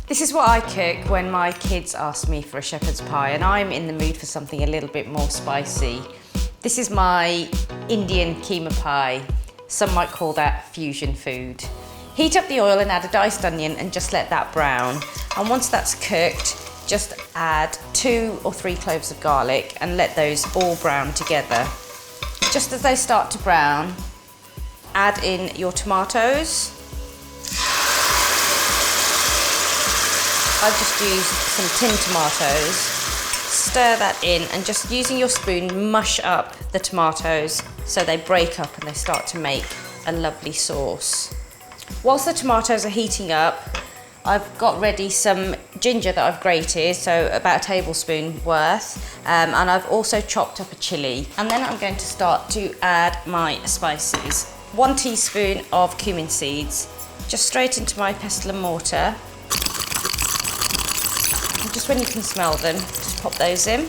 This is what I cook when my kids ask me for a shepherd's pie and I'm in the mood for something a little bit more spicy. This is my Indian keema pie. Some might call that fusion food. Heat up the oil and add a diced onion and just let that brown. And once that's cooked, just add 2 or 3 cloves of garlic and let those all brown together. Just as they start to brown, add in your tomatoes. I've just used some tinned tomatoes. Stir that in and just using your spoon, mush up the tomatoes so they break up and they start to make a lovely sauce. Whilst the tomatoes are heating up, I've got ready some ginger that I've grated, so about a tablespoon worth, and I've also chopped up a chilli. And then I'm going to start to add my spices. 1 teaspoon of cumin seeds, just straight into my pestle and mortar. And just when you can smell them, just pop those in.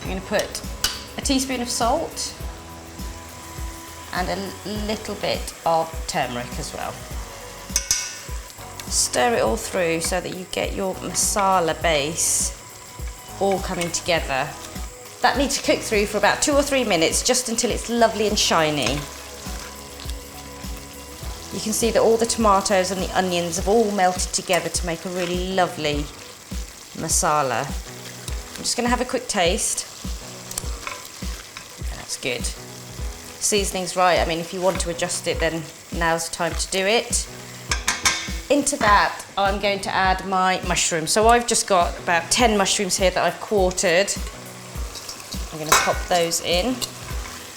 I'm going to put a teaspoon of salt and a little bit of turmeric as well. Stir it all through so that you get your masala base all coming together. That needs to cook through for about 2 or 3 minutes, just until it's lovely and shiny. You can see that all the tomatoes and the onions have all melted together to make a really lovely masala. I'm just going to have a quick taste. That's good. Seasoning's right. I mean, if you want to adjust it, then now's the time to do it. Into that, I'm going to add my mushrooms. So I've just got about 10 mushrooms here that I've quartered. I'm going to pop those in,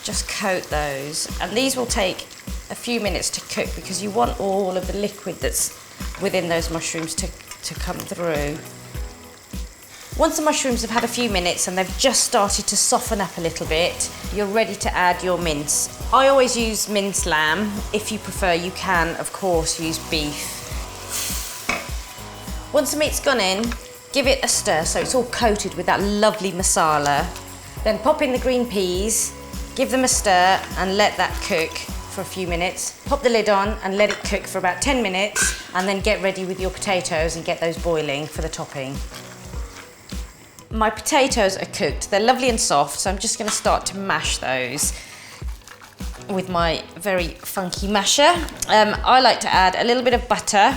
just coat those. And these will take a few minutes to cook because you want all of the liquid that's within those mushrooms to come through. Once the mushrooms have had a few minutes and they've just started to soften up a little bit, you're ready to add your mince. I always use minced lamb. If you prefer, you can, of course, use beef. Once the meat's gone in, give it a stir so it's all coated with that lovely masala. Then pop in the green peas, give them a stir and let that cook for a few minutes. Pop the lid on and let it cook for about 10 minutes and then get ready with your potatoes and get those boiling for the topping. My potatoes are cooked, they're lovely and soft, so I'm just going to start to mash those with my very funky masher. I like to add a little bit of butter,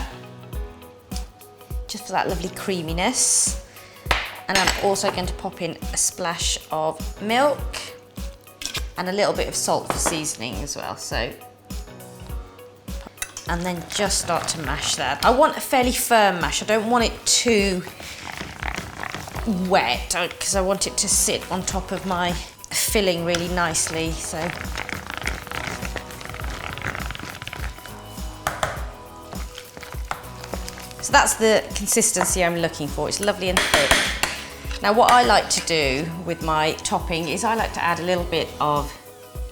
just for that lovely creaminess. And I'm also going to pop in a splash of milk and a little bit of salt for seasoning as well. So, and then just start to mash that. I want a fairly firm mash, I don't want it too wet because I want it to sit on top of my filling really nicely. So that's the consistency I'm looking for. It's lovely and thick. Now what I like to do with my topping is I like to add a little bit of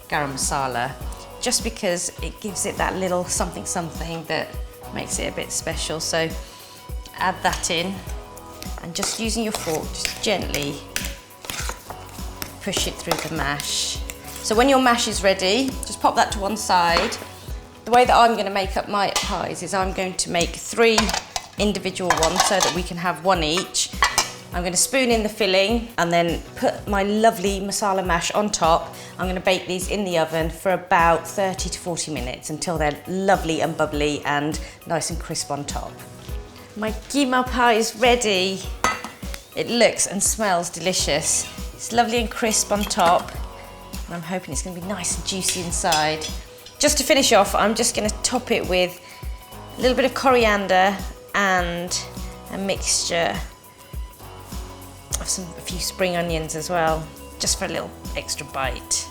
garam masala, just because it gives it that little something something that makes it a bit special. So add that in and just using your fork, just gently push it through the mash. So when your mash is ready, just pop that to one side. The way that I'm going to make up my pies is I'm going to make 3 individual ones so that we can have 1 each. I'm going to spoon in the filling and then put my lovely masala mash on top. I'm going to bake these in the oven for about 30 to 40 minutes until they're lovely and bubbly and nice and crisp on top. My keema pie is ready. It looks and smells delicious. It's lovely and crisp on top, and I'm hoping it's going to be nice and juicy inside. Just to finish off, I'm just going to top it with a little bit of coriander and a mixture of a few spring onions as well, just for a little extra bite.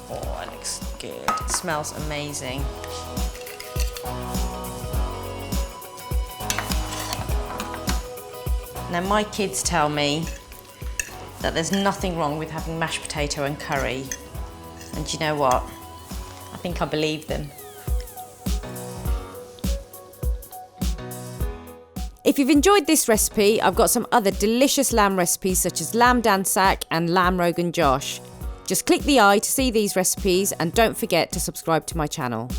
Oh, it looks good. It smells amazing. Now my kids tell me that there's nothing wrong with having mashed potato and curry. And do you know what? I think I believe them. If you've enjoyed this recipe, I've got some other delicious lamb recipes such as lamb dansak and lamb rogan josh. Just click the I to see these recipes and don't forget to subscribe to my channel.